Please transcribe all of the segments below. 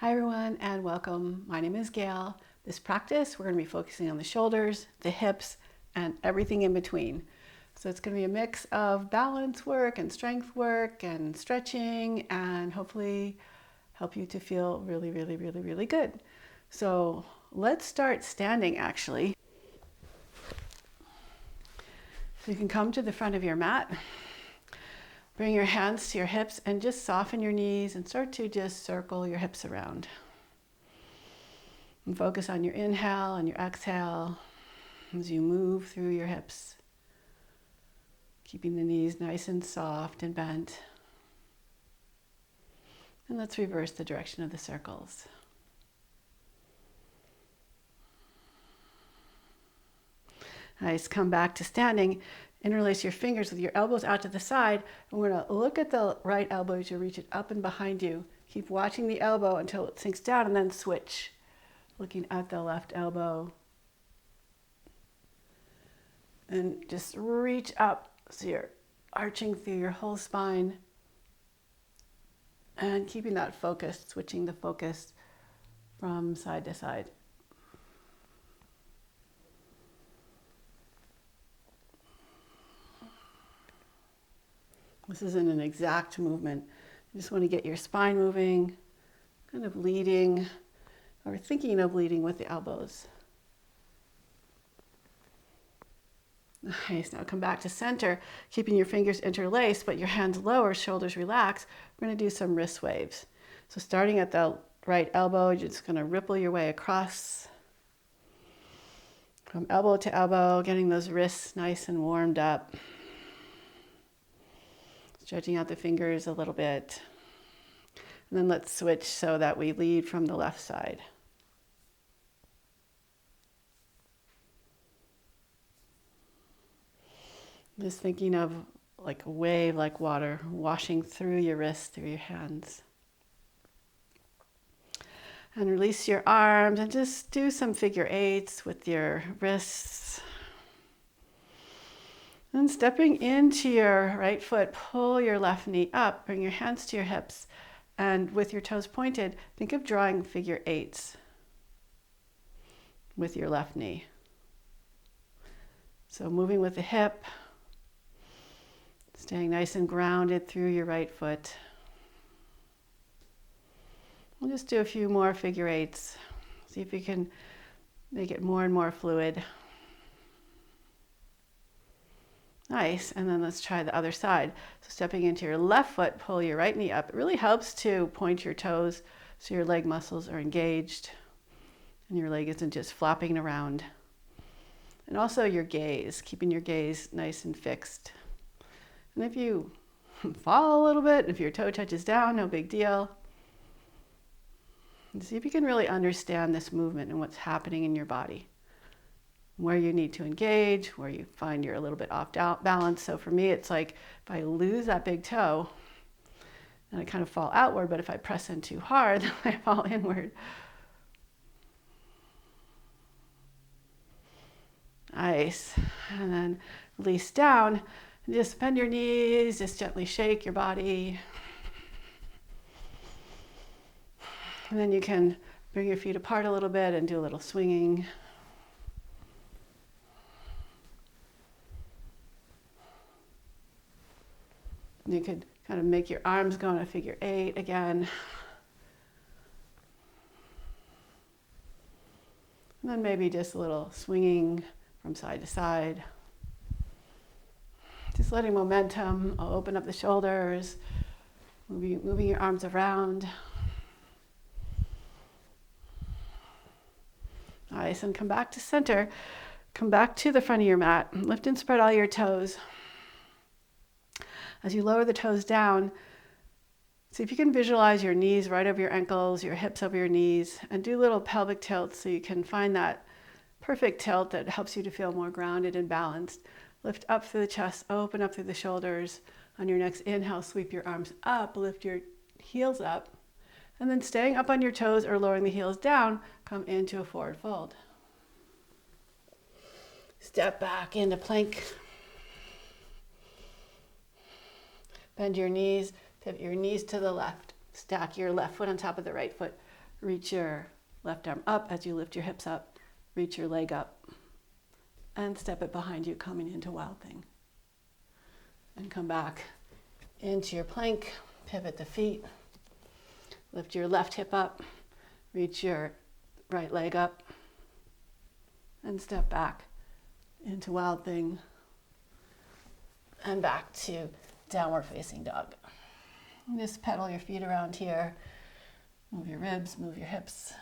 Hi everyone and welcome. My name is Gayle. This practice we're going to be focusing on the shoulders, the hips, and everything in between. So it's going to be a mix of balance work and strength work and stretching and hopefully help you to feel really good. So let's start standing actually. So you can come to the front of your mat. Bring your hands to your hips and just soften your knees and start to just circle your hips around. And focus on your inhale and your exhale as you move through your hips. Keeping the knees nice and soft and bent. And let's reverse the direction of the circles. Nice, come back to standing. Interlace your fingers with your elbows out to the side. And we're going to look at the right elbow as you reach it up and behind you. Keep watching the elbow until it sinks down and then switch. Looking at the left elbow. And just reach up so you're arching through your whole spine. And keeping that focus, switching the focus from side to side. This isn't an exact movement. You just want to get your spine moving, kind of leading or thinking of leading with the elbows. Nice. Now come back to center, keeping your fingers interlaced, but your hands lower, shoulders relaxed. We're going to do some wrist waves. So starting at the right elbow, you're just going to ripple your way across from elbow to elbow, getting those wrists nice and warmed up. Stretching out the fingers a little bit. And then let's switch so that we lead from the left side. Just thinking of like a wave, like water, washing through your wrists, through your hands. And release your arms and just do some figure eights with your wrists. And stepping into your right foot, pull your left knee up, bring your hands to your hips, and with your toes pointed, think of drawing figure eights with your left knee. So moving with the hip, staying nice and grounded through your right foot. We'll just do a few more figure eights. See if you can make it more and more fluid. Nice, and then let's try the other side. So stepping into your left foot, pull your right knee up. It really helps to point your toes so your leg muscles are engaged and your leg isn't just flopping around. And also your gaze, keeping your gaze nice and fixed. And if you fall a little bit, if your toe touches down, no big deal. And see if you can really understand this movement and what's happening in your body. Where you need to engage, where you find you're a little bit off balance. So for me, it's like if I lose that big toe, then I kind of fall outward, but if I press in too hard, then I fall inward. Nice. And then release down. And just bend your knees, just gently shake your body. And then you can bring your feet apart a little bit and do a little swinging. You could kind of make your arms go in a figure eight again. And then maybe just a little swinging from side to side. Just letting momentum open up the shoulders, moving your arms around. Nice, and come back to center. Come back to the front of your mat. Lift and spread all your toes. As you lower the toes down, see if you can visualize your knees right over your ankles, your hips over your knees, and do little pelvic tilts so you can find that perfect tilt that helps you to feel more grounded and balanced. Lift up through the chest, open up through the shoulders. On your next inhale, sweep your arms up, lift your heels up, and then staying up on your toes or lowering the heels down, come into a forward fold. Step back into plank. Bend your knees, pivot your knees to the left. Stack your left foot on top of the right foot. reach your left arm up as you lift your hips up, reach your leg up, and step it behind you, coming into Wild Thing. And come back into your plank, pivot the feet, lift your left hip up, reach your right leg up, and step back into Wild Thing, and back to Downward Facing Dog. Just pedal your feet around here, move your ribs, move your hips.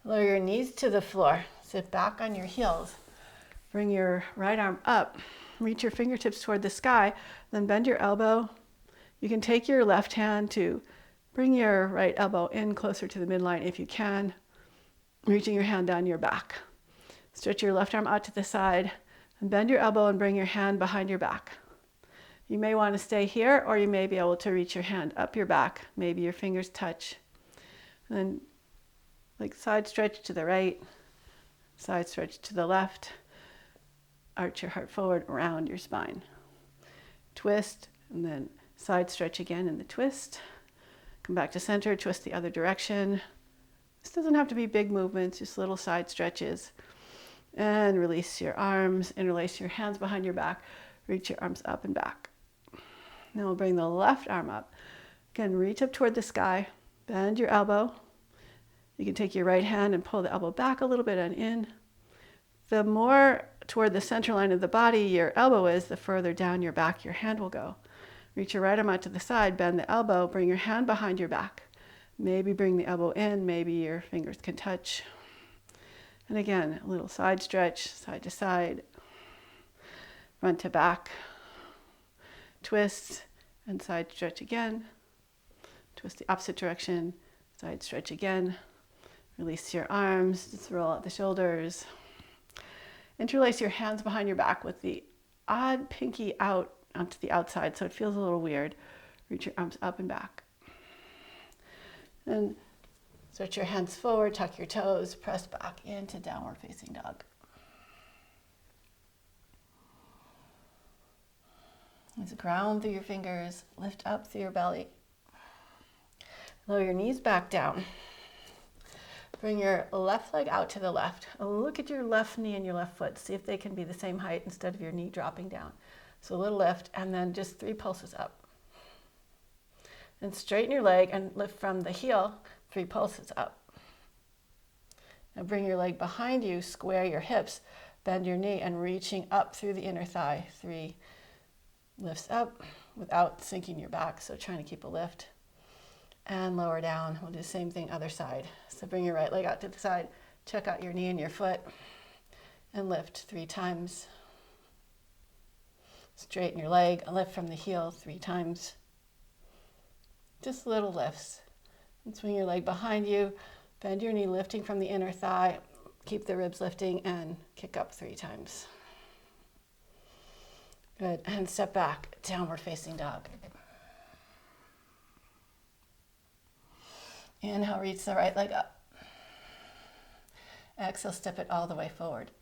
Lower your knees to the floor, sit back on your heels, bring your right arm up, reach your fingertips toward the sky, then bend your elbow. You can take your left hand to bring your right elbow in closer to the midline if you can, reaching your hand down your back. Stretch your left arm out to the side and bend your elbow and bring your hand behind your back. You may want to stay here, or you may be able to reach your hand up your back. Maybe your fingers touch. And then like side stretch to the right, side stretch to the left. Arch your heart forward around your spine. Twist, and then side stretch again in the twist. Come back to center, twist the other direction. This doesn't have to be big movements, just little side stretches. And release your arms, interlace your hands behind your back, reach your arms up and back. Now we'll bring the left arm up. Again, reach up toward the sky, bend your elbow. You can take your right hand and pull the elbow back a little bit and in. The more toward the center line of the body your elbow is, the further down your back your hand will go. Reach your right arm out to the side, bend the elbow, bring your hand behind your back. Maybe bring the elbow in, maybe your fingers can touch. And again, a little side stretch, side to side, front to back, twist, and side stretch again. Twist the opposite direction, side stretch again. Release your arms, just roll out the shoulders. Interlace your hands behind your back with the odd pinky out onto the outside, so it feels a little weird. Reach your arms up and back. And stretch your hands forward, tuck your toes, press back into Downward Facing Dog. Let's ground through your fingers, lift up through your belly. Lower your knees back down. Bring your left leg out to the left. Look at your left knee and your left foot. See if they can be the same height instead of your knee dropping down. So a little lift, and then just 3 pulses up. And straighten your leg and lift from the heel, 3 pulses up. Now bring your leg behind you, square your hips, bend your knee, and reaching up through the inner thigh. 3 lifts up without sinking your back, so trying to keep a lift. And lower down. We'll do the same thing other side. So bring your right leg out to the side, check out your knee and your foot, and lift 3 times. Straighten your leg, lift from the heel 3 times. Just little lifts. And swing your leg behind you, bend your knee, lifting from the inner thigh, keep the ribs lifting, and kick up 3 times. Good, and step back, Downward Facing Dog. Inhale, reach the right leg up. Exhale, step it all the way forward.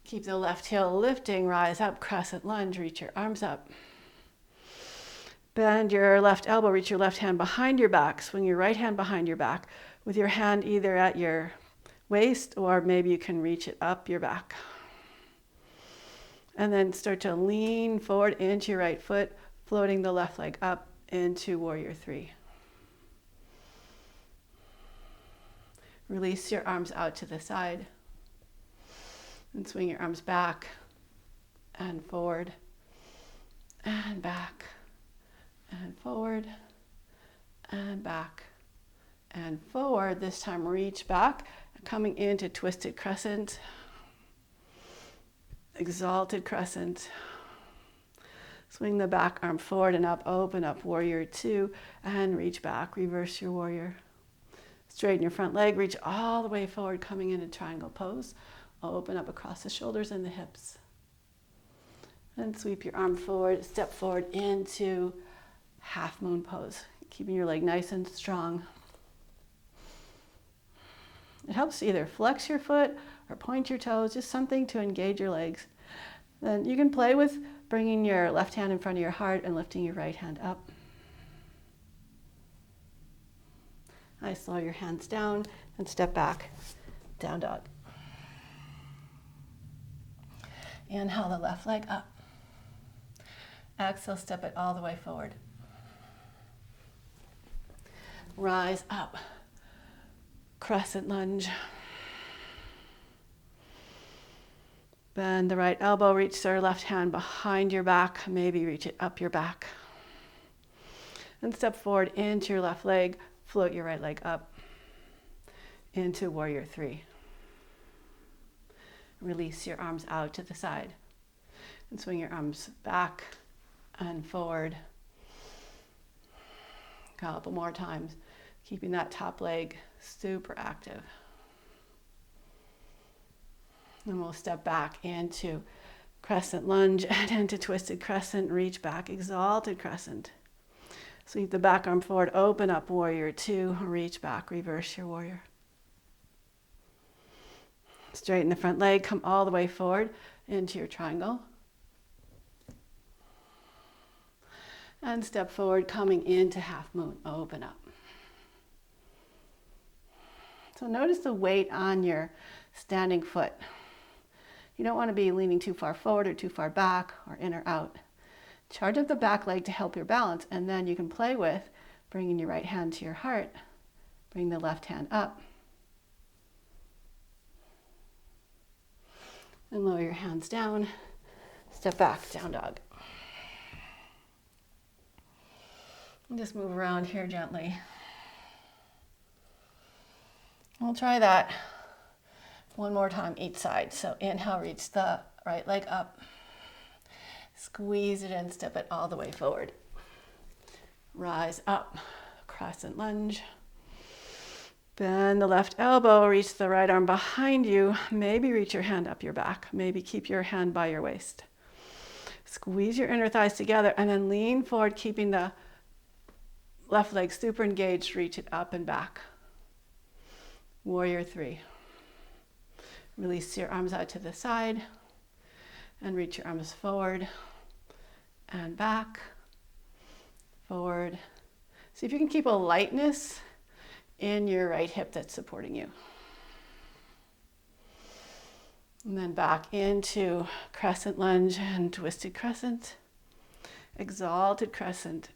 Keep the left heel lifting, rise up, crescent lunge, reach your arms up. Bend your left elbow, reach your left hand behind your back, swing your right hand behind your back with your hand either at your waist or maybe you can reach it up your back. And then start to lean forward into your right foot, floating the left leg up into Warrior 3. Release your arms out to the side and swing your arms back and forward and back and forward and back and forward. This time reach back, coming into Twisted Crescent, Exalted Crescent. Swing the back arm forward and up, open up Warrior 2, and reach back, reverse your Warrior. Straighten your front leg, reach all the way forward, coming into Triangle Pose. Open up across the shoulders and the hips. And sweep your arm forward, step forward into Half Moon Pose, keeping your leg nice and strong. It helps to either flex your foot or point your toes, just something to engage your legs. Then you can play with bringing your left hand in front of your heart and lifting your right hand up. Nice, slow your hands down and step back, down dog. Inhale the left leg up. Exhale, step it all the way forward. Rise up. Crescent lunge. Bend the right elbow, reach your left hand behind your back, maybe reach it up your back. And step forward into your left leg, float your right leg up into warrior three. Release your arms out to the side and swing your arms back and forward. A couple more times, keeping that top leg super active. And we'll step back into crescent lunge and into twisted crescent, reach back, exalted crescent. Sweep the back arm forward, open up warrior two, reach back, reverse your warrior. Straighten the front leg, come all the way forward into your triangle. And step forward, coming into half moon, open up. So notice the weight on your standing foot. You don't want to be leaning too far forward or too far back or in or out. Charge up the back leg to help your balance, and then you can play with bringing your right hand to your heart, bring the left hand up, and lower your hands down, step back, down dog. And just move around here gently. We'll try that one more time each side. So inhale, reach the right leg up. Squeeze it in, step it all the way forward. Rise up, crescent lunge. Bend the left elbow, reach the right arm behind you. Maybe reach your hand up your back. Maybe keep your hand by your waist. Squeeze your inner thighs together and then lean forward, keeping the left leg super engaged. Reach it up and back. Warrior three. Release your arms out to the side and reach your arms forward and back, forward. See if you can keep a lightness in your right hip that's supporting you. And then back into crescent lunge and twisted crescent, exalted crescent.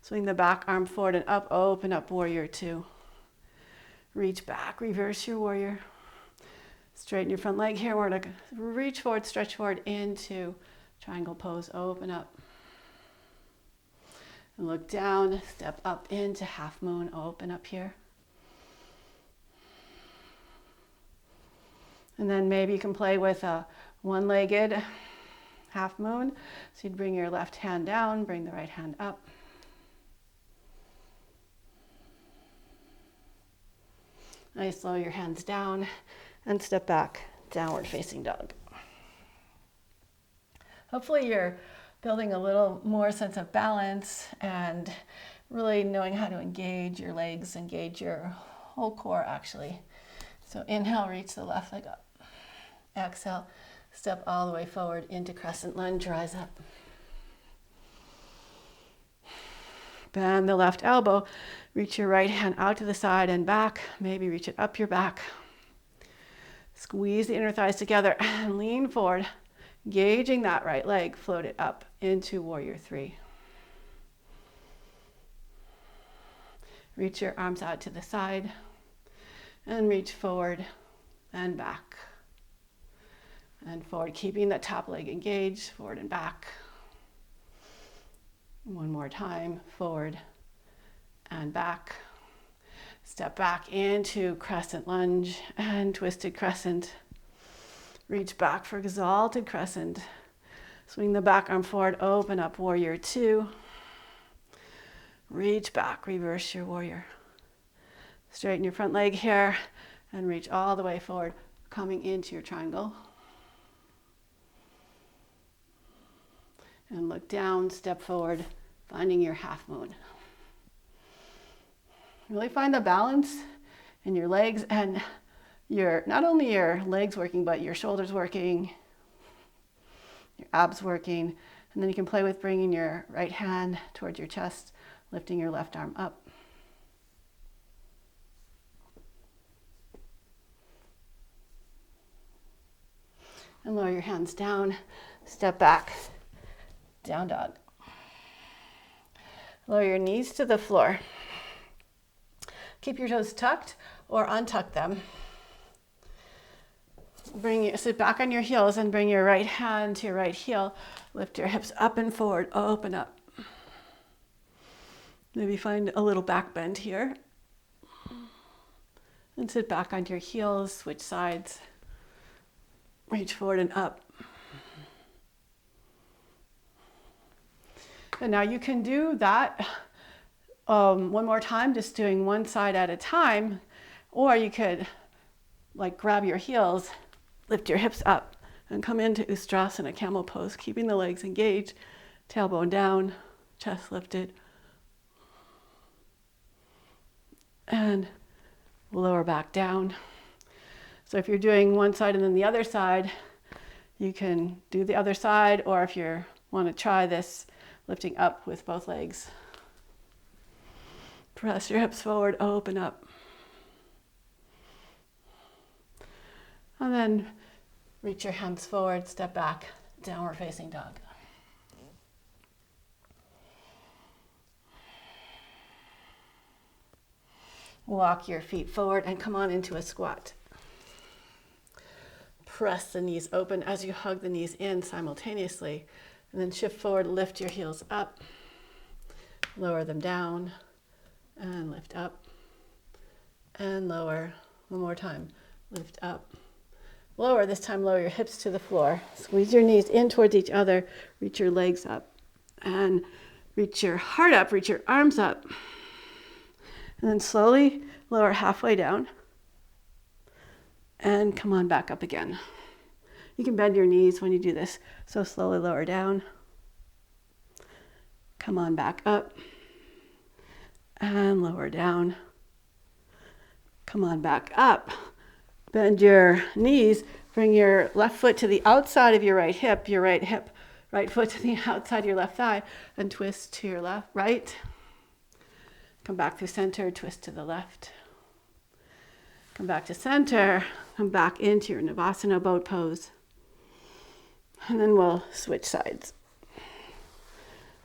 Swing the back arm forward and up, open up warrior two. Reach back, reverse your warrior. Straighten your front leg here. We're going to reach forward, stretch forward into triangle pose, open up. And look down, step up into half moon, open up here. And then maybe you can play with a one-legged half moon. So you'd bring your left hand down, bring the right hand up. Nice, slow your hands down and step back, downward facing dog. Hopefully you're building a little more sense of balance and really knowing how to engage your legs, engage your whole core actually. So inhale, reach the left leg up. Exhale, step all the way forward into crescent lunge, rise up. Bend the left elbow, reach your right hand out to the side and back, maybe reach it up your back. Squeeze the inner thighs together and lean forward, engaging that right leg, float it up into warrior three. Reach your arms out to the side and reach forward and back. And forward, keeping the top leg engaged, forward and back. One more time, forward and back. Step back into crescent lunge and twisted crescent. Reach back for exalted crescent. Swing the back arm forward, open up warrior two. Reach back, reverse your warrior. Straighten your front leg here and reach all the way forward, coming into your triangle. And look down, step forward, finding your half moon. Really find the balance in your legs and not only your legs working, but your shoulders working. your abs working. And then you can play with bringing your right hand towards your chest, lifting your left arm up. And lower your hands down, step back, down dog. Lower your knees to the floor. Keep your toes tucked or untuck them. Sit back on your heels and bring your right hand to your right heel. Lift your hips up and forward, open up. Maybe find a little back bend here. And sit back on your heels, switch sides. Reach forward and up. And now you can do that one more time, just doing one side at a time. Or you could grab your heels, lift your hips up, and come into Ustrasana, camel pose, keeping the legs engaged, tailbone down, chest lifted. And lower back down. So if you're doing one side and then the other side, you can do the other side, or if you want to try this, lifting up with both legs. Press your hips forward, open up. And then reach your hands forward, step back, downward facing dog. Walk your feet forward and come on into a squat. Press the knees open as you hug the knees in simultaneously. And then shift forward, lift your heels up, lower them down, and lift up, and lower. One more time, lift up, lower. This time lower your hips to the floor. Squeeze your knees in towards each other, reach your legs up, and reach your heart up, reach your arms up. And then slowly lower halfway down, and come on back up again. You can bend your knees when you do this, so slowly lower down. Come on back up, and lower down. Come on back up. Bend your knees, bring your left foot to the outside of your right hip, right foot to the outside of your left thigh, and twist to your right. Come back through center, twist to the left. Come back to center, come back into your Navasana boat pose. And then we'll switch sides.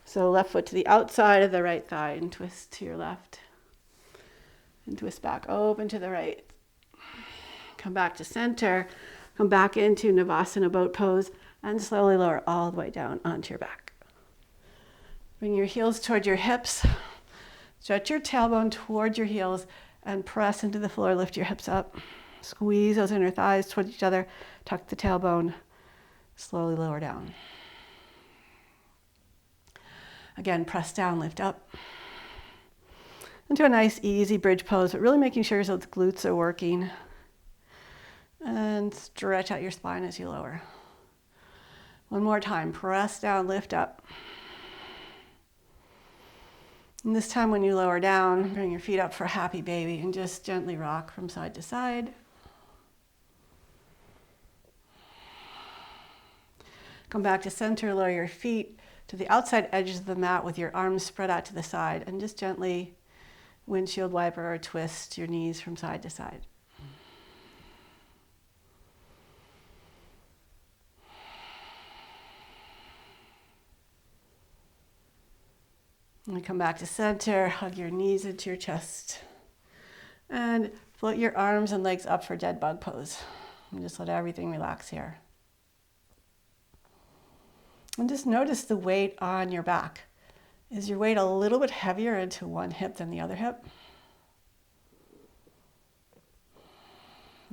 So left foot to the outside of the right thigh and twist to your left. And twist back, open to the right. Come back to center, come back into Navasana boat pose, and slowly lower all the way down onto your back. Bring your heels toward your hips. Stretch your tailbone towards your heels and press into the floor. Lift your hips up. Squeeze those inner thighs towards each other. Tuck the tailbone. Slowly lower down. Again, press down, lift up. Into a nice, easy bridge pose, but really making sure those glutes are working. And stretch out your spine as you lower. One more time. Press down, lift up. And this time when you lower down, bring your feet up for happy baby and just gently rock from side to side. Come back to center, lower your feet to the outside edges of the mat with your arms spread out to the side, and just gently windshield wiper or twist your knees from side to side. And come back to center, hug your knees into your chest. And float your arms and legs up for dead bug pose. And just let everything relax here. And just notice the weight on your back. Is your weight a little bit heavier into one hip than the other hip?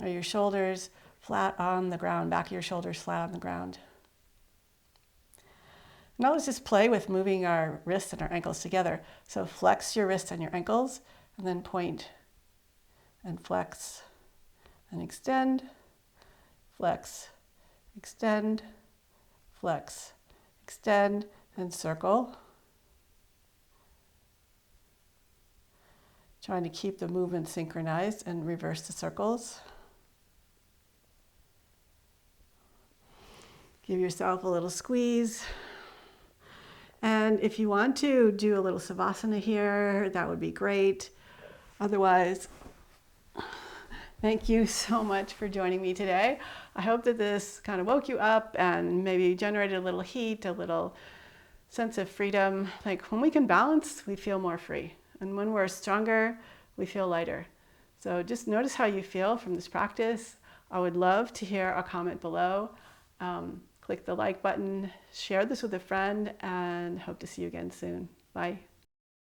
Are your shoulders flat on the ground, back of your shoulders flat on the ground? Now let's just play with moving our wrists and our ankles together. So flex your wrists and your ankles, and then point and flex and extend, flex, extend, flex, extend, and circle. Trying to keep the movement synchronized and reverse the circles. Give yourself a little squeeze. And if you want to do a little savasana here, that would be great. Otherwise, thank you so much for joining me today. I hope that this kind of woke you up and maybe generated a little heat, a little sense of freedom. Like when we can balance, we feel more free. And when we're stronger, we feel lighter. So just notice how you feel from this practice. I would love to hear a comment below. Click the like button, share this with a friend, and hope to see you again soon. Bye.